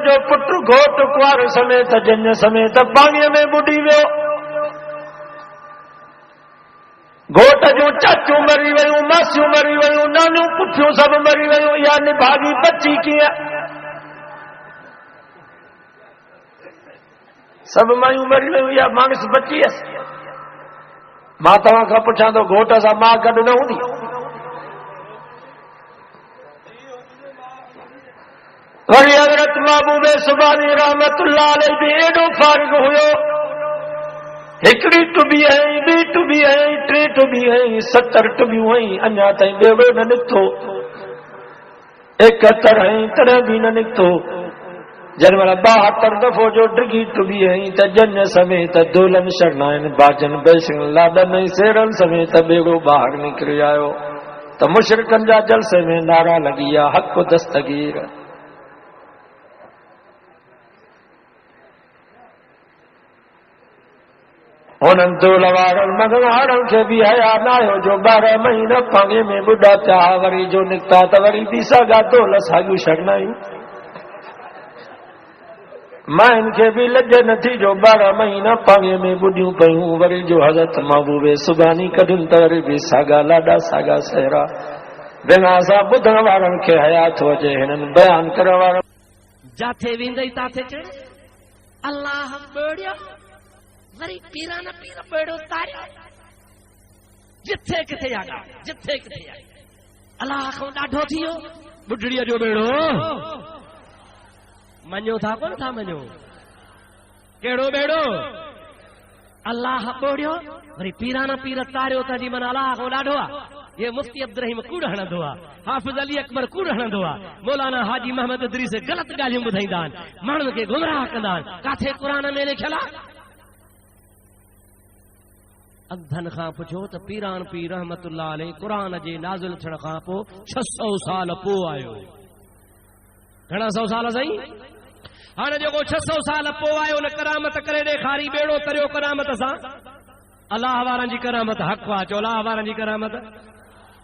जो पुट घोट कुआर समेत जन समेत पाणीअ में बुॾी वियो। घोट जूं चाचूं मरी वयूं, मासियूं मरी वयूं, नानियूं पुठियूं सभु मरी वयूं। इहा निभागी बची कीअं? सभु मायूं मरी वयूं, इहा मानस बची हुयसि। मां तव्हां खां पुछां थो, घोट सां मां गॾु न हूंदी? वरी हज़रत महबूब सुभानी रहमतुल्लाह अलैहि बि एॾो फारिग हुयो। हिकिड़ी टुबी हई, ॿी टुबी हई, टे टुबी हई, 70 टुबियूं हई, अञा ताईं ॿेड़ो न निकितो। 71 हई, तॾहिं बि न निकितो। जन महिल 72 दफ़ो जो डिगी टुबी हई त जन समेत दोलन शरणाइन बाजन बेशन लाडन ऐं सेरन समेत ॿेड़ो ॿाहिरि निकिरी आयो त मुशरिकनि जा जलसे में नारा लॻी विया, हक़ दस्तगीर। उन्हनि दोल वारनि मगनहारनि खे बि हया न आयो जो 12 महीना पाणी में ॿुॾा थिया, वरी जो निकिता त वरी बि साॻा दोल साॻियूं शरणायूं। माइन खे बि लज नथी जो 12 महीना पाणीअ में ॿुॾियूं पयूं, वरी जो हज़रत महबूब सुभानी कढनि त वरी बि साॻा लाॾा साॻा सहरा। बिना सां ॿुधण वारनि खे हया थो अचे, हिननि बयान करण वारनि जाथे वेंदई ताथे चए अल्लाह ॿेड़ियो, वरी पीरा न पीर ॿेड़ो तारियो। जिथे किथे आगा, जिथे किथे अल्लाह खां ॾाढो थी वियो ॿुढड़ीअ जो ॿेड़ो। मञो था कोन था मञो? कहिड़ो ॿेड़ो? अल्लाह ॿोड़ियो, वरी पीरा न पीर तारियो त जी मन अल्लाह खां ॾाढो आहे। ये मुफ्ती अब्दुल रहीम कूड़ हणंदो आहे, हाफ़िज़ अली अकबर कूड़ हणंदो आहे, मौलाना हाजी मोहम्मद इदरीस ग़लति ॻाल्हियूं ॿुधाईंदा आहिनि, माण्हुनि खे गुमराह कंदा आहिनि। काथे क़ुर में लिखियल आहे? अंधनि खां पुछो त पीरान पीर रहमतुल्लाह अलैहि क़ुर जे नाज़िल थियण खां पोइ 600 साल पोइ आयो। घणा 100 साल साईं? हाणे जेको 600 साल पोइ आयो न करामत करे ॾेखारी, ॿेड़ो तरियो करामत सां। अलाह वारनि जी करामत हक़ आहे, चओ अलाह वारनि जी करामत।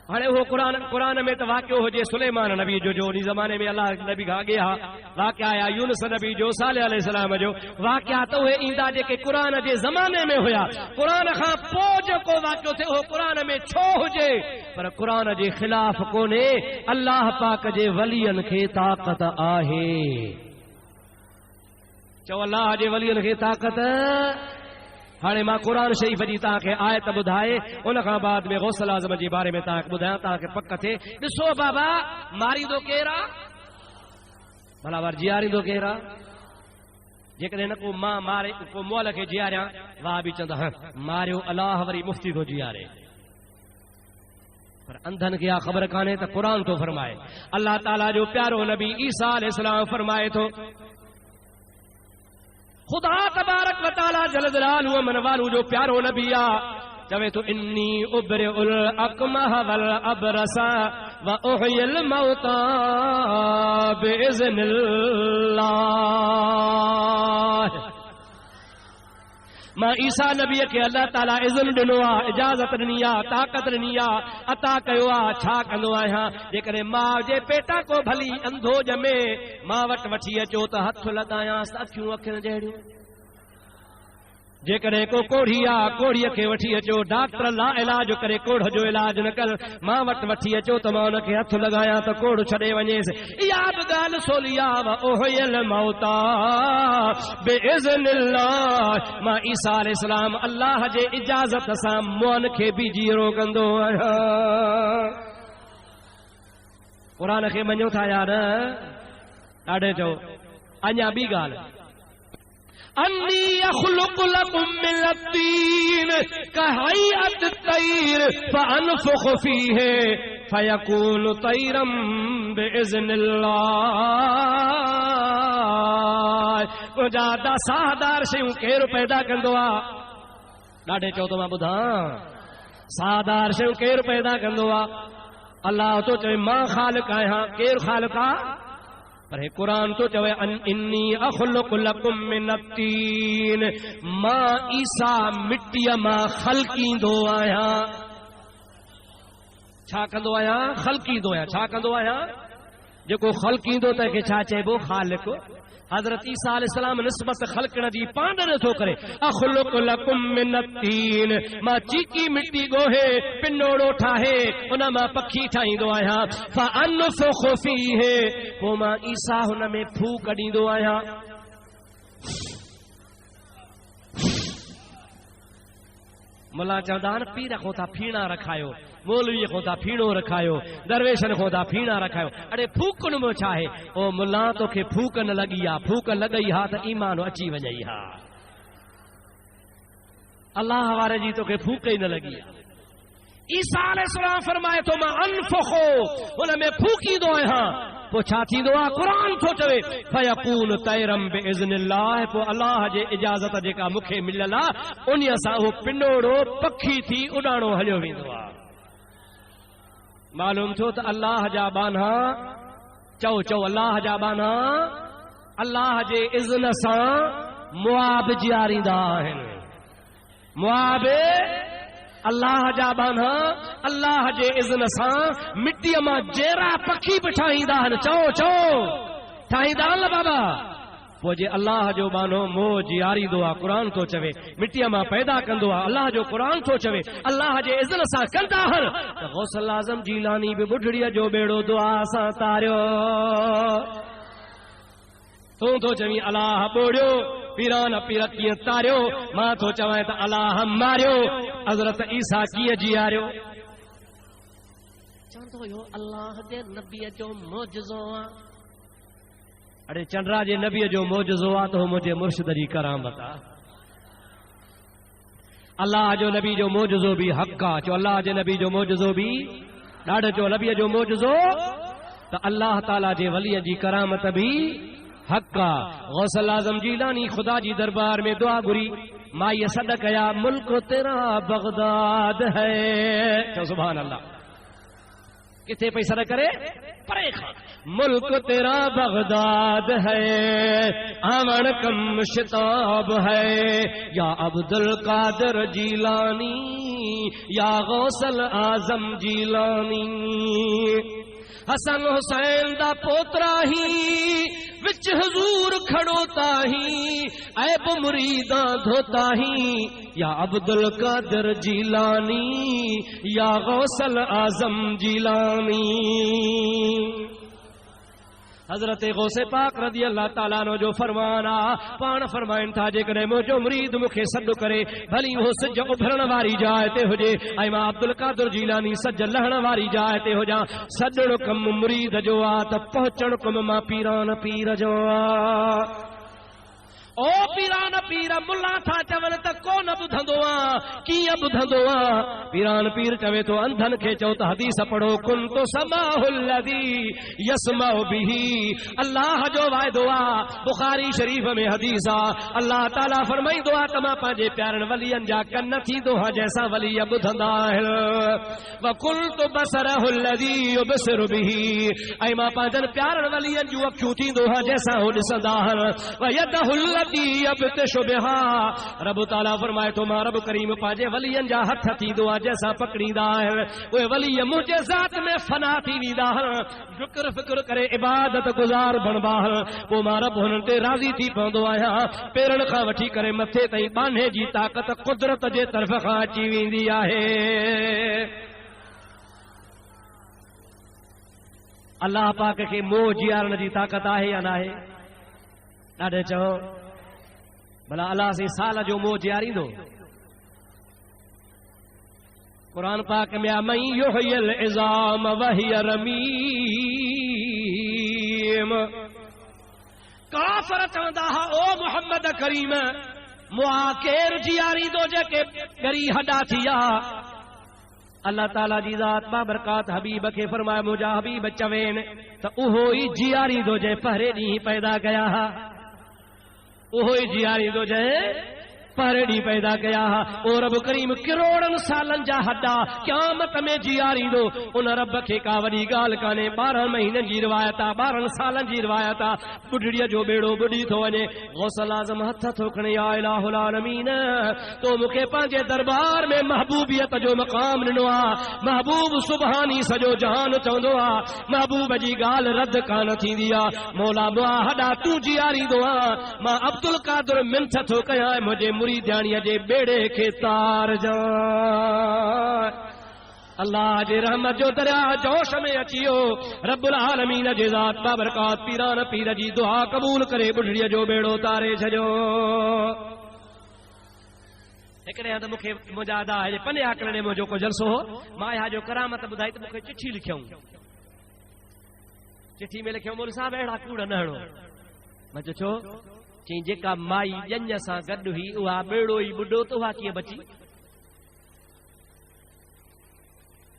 हाणे उहो क़ुर में त वाक़ियो हुजे सुलेमान नबी जो उन ज़माने में अलाह नबी खां अॻे हा वाक़िया आया, यूनुस नबी जो, सालेह अलैहिस्सलाम जो वाक़िया त उहे ईंदा जेके क़ुर जे ज़माने में हुया। क़ुर खां पोइ जेको वाक़ियो थिए उहो क़ुर में छो हुजे, पर क़ुर जे ख़िलाफ़ कोन्हे। अलाह पाक जे वलियनि खे ताक़त आहे। चओ अल्लाह जे वलियनि खे ताक़त। हाणे मां क़ुर शरीफ़ जी तव्हांखे आयत ॿुधाए, उन खां बाद में गौसल आज़म जे बारे में तव्हांखे ॿुधायां, तव्हांखे पक थिए। ॾिसो बाबा, मारींदो केरु आहे? भला वर जीआरींदो केरु आहे? जेकॾहिं न को मां मारे को मोल खे जीआरियां, वाह बि चवंदा मारियो अलाह, वरी मुफ्ती थो जीआरे। पर अंधनि खे इहा ख़बर कान्हे त क़ुर थो फरमाए। अल्लाह ताला जो प्यारो नबी ईसा अलैहिस्सलाम फरमाए थो, खुदा तबारक व तआला जल जलालहु मन वालू जो प्यारो नबी आहे, चवे तो इन्नी उब्रिउल अकमह वल अबरसा व उहियल मौता बिइज़्निल्लाह। मां ईसा नबी खे अल्लाह ताला इज़्न ॾिनो आहे, इजाज़त ॾिनी आहे, ताक़त ॾिनी आहे, अता कयो आहे। छा कंदो आहियां? जेकॾहिं माउ जे पेटा को भली अंधो ॼमे, मां वटि वठी अचो त हथ लॻायांसि अखियूं अखियुनि जहिड़ियूं। जेकॾहिं को कोढ़ी आहे, कोढ़ीअ खे वठी अचो, डॉक्टर ला इलाज करे कोढ़ जो इलाज न कर, मां वटि वठी अचो त मां हुनखे हथ लॻायां त कोढ़ छॾे वञेसि। इहा बि ॻाल्हि सोली आहे। व उहियल मौता बिइज़्निल्लाह। मां ईसा अलैहिस्सलाम अल्लाह जे इजाज़त सां मुअन खे बि जीरो कंदो आहियां। क़ुर खे मञो था यार? ॾाढे चओ। अञा ॿी ॻाल्हि, अन्नी अख़्लुक़ु लकुम मिन अत्तीन कहैअत तैर फअनफुख़ु फ़ीहि फयकूनु तैरम बिइज़्निल्लाह। मुंहिंजा साहदार शयूं केरु पैदा कंदो आहे? ॾाढे चओ त मां ॿुधां। साहदार शयूं केरु पैदा कंदो आहे? अल्लाह तो चवे मां ख़ालिक़ आहियां। केरु ख़ालिक़ आहे? पर हे क़ुर तो चवे इन्नी अख़्लुक़ु लकुम मिन अत्तीन, मां ईसा मिट्टीअ मां ख़ल्क़ींदो आहियां। छा कंदो आहियां? ख़ल्क़ींदो आहियां। छा कंदो आहियां? जेको ख़ल्क़ींदो त के छा चइबो ख़ालिक़। हज़रत ईसा अलैहिस्सलाम निस्बत ख़ल्क़ण जी पाण नथो करे। अख़्लुक़ु लकुम मिन तीन, मां चीकी मिट्टी गोहे पिनोड़ो ठाहे उन मां पखी ठाहींदो आहियां। फ़अनफ़ुख़ु फ़ीहि, पोइ मां ईसा हुन में फूक ॾींदो आहियां। मुला चवंदा आहिनि पीर खां था फीणा रखायो, मौलवी खां था फीणो रखायो, दरवेशन खां था फीणा रखायो। अड़े फूकण में छा आहे? ओ मुला तोखे फूक न लॻी आहे, फूक लॻई हा त ईमान अची वञई हा। अल्लाह वारे जी तोखे फूक ई न लॻी आहे। ईसा अलैहिस्सलाम फरमाए थो मां अनफ़ुख़ु, हुन में फूकींदो आहियां। पोइ छा थींदो आहे? क़ुरान थो चवे फयकून तैरम बिइज़्निल्लाह, पोइ अल्लाह जे इजाज़त जेका मूंखे मिलियल आहे उन सां उहो पिनोड़ो पखी थी उॾाणो हलियो वेंदो आहे। मालूम थियो त अल्लाह जा बाना, चओ चओ अल्लाह जा बाना अल्लाह जे इज़्न सां मुआब जियारींदा आहिनि। मुआब अल्लाह जा बाना अल्लाह जे इज़्न सां मिट्टीअ मां जहिड़ा पखी बि ठाहींदा आहिनि। चओ चओ ठाहींदा आहिनि बाबा। पोइ जे अल्लाह जो बानो मोह जियारींदो आहे, क़ुरान थो चवे मिट्टीअ मां पैदा कंदो आहे। अल्लाह जो क़ुरान थो चवे अल्लाह जे इज़्न सां कंदा आहिनि। त गौसल आज़म जीलानी बि बुढड़ीअ जो बेड़ो दुआ सां तारियो। तूं थो चवीं अलाह ॿोड़ियो, पीरान पीर कीअं तारियो, मां थो चवां त अलाह मारियो। हज़रत ईसा कीअं जियारियो? चवंदो हुयो अल्लाह जे नबीअ जो मोजज़ो आहे। अड़े चंड्रा जे नबीअ जो मोजज़ो आहे त मुंहिंजे मुर्शिद जी करामत आहे। अल्लाह जो नबी जो मोजज़ो बि हक़ आहे। चो अल्लाह जे नबी जो मोजज़ो बि ॾाढो। चो नबीअ जो मोजज़ो त अल्लाह ताला जे वलीअ जी करामत बि हक़ आहे। गौसल आज़म जीलानी ख़ुदा जी दरबार में दुआ घुरी, माईअ सॾ कया मुल्क तेरा बगदाद है। चओ सुभान अल्लाह। किथे पई सॾ करे? परे खां। मुल्क तेरा बगदाद है, आमण कम शिताब है, या अब्दुल कादिर जीलानी, या गौसल आज़म जीलानी। हसन हुसैन दा पोतरा ही विच हुजूर खड़ोता ही, ऐब मुरीदा धोता ही, या अब्दुल कादिर जीलानी, या गौसल आज़म जीलानी। हज़रत गौसे पाक रज़ी अल्लाह ताला अन्हु जो फरमान आहे, पाण फरमाइनि था जेकॾहिं मुंहिंजो मुरीद मूंखे सॾु करे भली उहो सिज उभरण वारी जाइ ते हुजे ऐं मां अब्दुल कादिर जीलानी सज लहण वारी जाइ ते हुजां, सॾणु कमु मुरीद जो आहे त पहुचणु कमु मां पीरान पीर जो आहे। ओ पीरान पीर मुल्ला था चवनि त कोन ॿुधंदो आहे, कीअं ॿुधंदो आहे? पीरान पीर चवे थो अंधनि खे चओ त हदीस पढ़ो, कुन तो समाहुल लज़ी यसमाउ बिही। अल्लाह जो वाइदो आहे, बुखारी शरीफ़ में हदीस आहे, अल्लाह ताला फरमाईंदो आहे त मां पंहिंजे प्यारनि वलियनि जा कन थींदो आहे जंहिंसां वली ॿुधंदा आहिनि। वकुल तो बसरहुल लज़ी युबसिरु बिही, ऐं मां पंहिंजनि प्यारनि वलियनि जूं अखियूं थींदो आहे जंहिंसां हू ॾिसंदा आहिनि। वयदहुल रब ताला फरमाए थो मां रब करीम पंहिंजे वलियनि जा हथ थींदो आहे जंहिंसां पकड़ींदा आहिनि। उहे वली मुंहिंजे ज़ात में फना थी वेंदा आहिनि, फ़िक्र फ़िक्र करे इबादत गुज़ार बणबा आहिनि। पोइ मां रब हुननि ते राज़ी थी पवंदो आहियां। पेरनि खां वठी करे मथे ताईं बाने जी ताक़त कुदरत जे तरफ़ खां अची वेंदी आहे। अल्लाह पाक खे मोह जियारण जी ताक़त आहे या न आहे? ॾाढे चओ भला अल्लाह से साल जो मोह जियारींदो? कुरान पाक में मई युहयल इज़ाम वहिय रमीम। काफ़िर चवंदा हा ओ मुहम्मद करीम मुआ केर जियारींदो जेके ॻरी हॾा थी विया। अल्लाह ताला जी ज़ात बाबरकात हबीब खे फरमाए मुंहिंजा हबीब चवेन त उहो ई जियारींदो जंहिं पहिरें ॾींहुं पैदा कया हा, उहो ई जियारींदो जंहिं पर डी पैदा कया ओ रब करीम करोड़न सालन जा हड्डा क़यामत में जियारी दो उन रब के का वडी गाल काने 12 महीनन जी रिवायत आ 12 सालन जी रिवायत आ बुढ़ड़िया जो बेड़ो बुढ़ी थो वने गौसल आजम हथ थो खणे या इलाहुल आलमीन तो मुखे पंहिंजे दरबार में महबूबियत जो मकाम ॾिनो आ महबूब सुभानी सजो जहान चवंदो आ महबूब जी गाल रद्द कान थींदी आ मौला दुआ हॾा तू जियारींदो आ मां अब्दुल कादिर मिनत थो कयां मुंहिंजे मुरीदाणीअ जे बेड़े खे तार जा अल्लाह जे रहमत जो दरिया जोश में अचियो रब्बुल आलमीन जे ज़ात बाबरकात पीरान पीर जी दुआ क़बूल करे बुढ़ड़ीअ जो बेड़ो तारे छॾियो हिकिड़े हंधि मूंखे मुंहिंजा अदा पंजे आकड़े मुंहिंजो को जलसो हो मां इहा जो करामत ॿुधाई त मूंखे चिठी लिखियऊं चिठी में लिखियऊं मोल साहब अहिड़ा कूड़ न हणो मां चयो छो चई जेका माई ॼञ सां गॾु हुई उहा बेड़ो ई ॿुॾो त उहा कीअं बची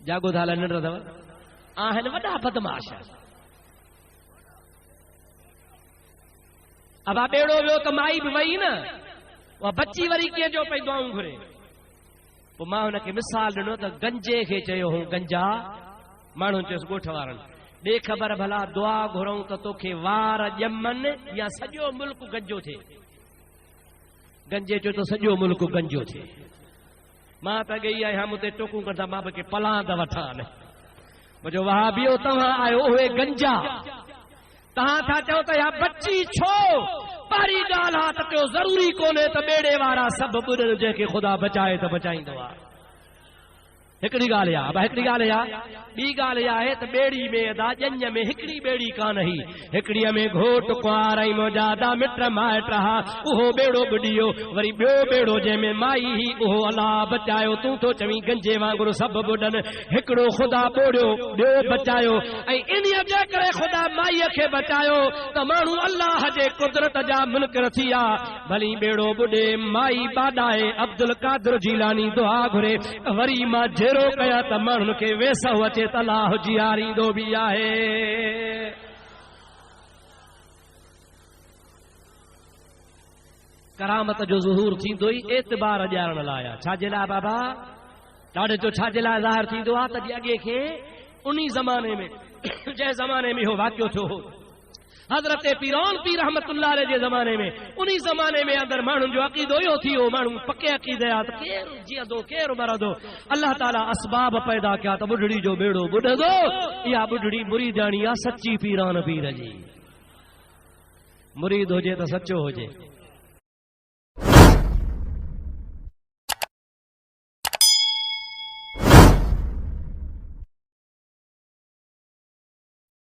जागो थाला निंड अथव आहिनि वॾा बदमाश अब बेड़ो वियो त माई बि वई न उहा बची वरी कीअं जो पई दुआऊं घुरे पोइ मां हुनखे मिसाल ॾिनो त गंजे खे चयो हुओ गंजा माण्हू चयोसि ॻोठ वारनि ॾे ख़बर भला दुआ घुरऊं त तोखे वार ॼमनि या सॼो मुल्क गंजो थिए गंजे चयो त सॼो मुल्क गंजो थिए मां त गई आहियां मूं ते टोकूं कंदा मां बि पलांद वठां न मुंहिंजो वहाबियो तव्हां आयो उहे गंजा तव्हां था चओ त या बची छो पहिरीं ॻाल्हि आहे त टियों ज़रूरी कोन्हे त ॿेड़े वारा सभु ॿुॾनि जंहिंखे ख़ुदा बचाए त बचाईंदो आहे हिकिड़ी ॻाल्हि आहे हिकिड़ी ॻाल्हि आहे ॿी ॻाल्हि इहा आहे त ॿेड़ी में अदा ॼञ में हिकिड़ी ॿेड़ी कान हुई हिकिड़ीअ में घोट कुंवार ऐं मुंहिंजा अदा मिट माइट हा उहो ॿेड़ो ॿुॾियो वरी ॿियो ॿेड़ो जंहिंमें माई ही उहो अलाह बचायो तूं थो चवीं गंजे वांगुरु सभु ॿुॾनि हिकिड़ो ख़ुदा ॿोड़ियो ॿियो बचायो ऐं इन्हीअ जे करे ख़ुदा माईअ खे बचायो त माण्हू अलाह जे कुदरत जा मुनकिर थी विया भली ॿेड़ो ॿुॾे माई बाॾाए अब्दुल कादिर जीलानी दुआ घुरे वरी मां जहिड़ो कया त माण्हुनि खे वेसो अचे त अलाह जियारींदो बि आहे करामत जो ज़ुहूर थींदो ई एतबार ॼाणण लाइ छाजे लाइ बाबा ॾाढे जो छाजे लाइ ज़ाहिर थींदो आहे त अॻे खे उन ज़माने में जंहिं ज़माने में इहो वाक़ियो थियो हो हज़रत पीरान पीर रहमतुल्लाह अलैह जे ज़माने में उन ज़माने में अंदर माण्हुनि जो अक़ीदो इहो थी वियो माण्हू पके अक़ीदे आहे त केरु जीअंदो केरु मरंदो अल्लाह ताला असबाब पैदा कया त ॿुढड़ी जो बेड़ो ॿुॾंदो इहा ॿुढड़ी मुरीदाणी आहे सची पीरान पीर जी मुरीद हुजे त सचो हुजे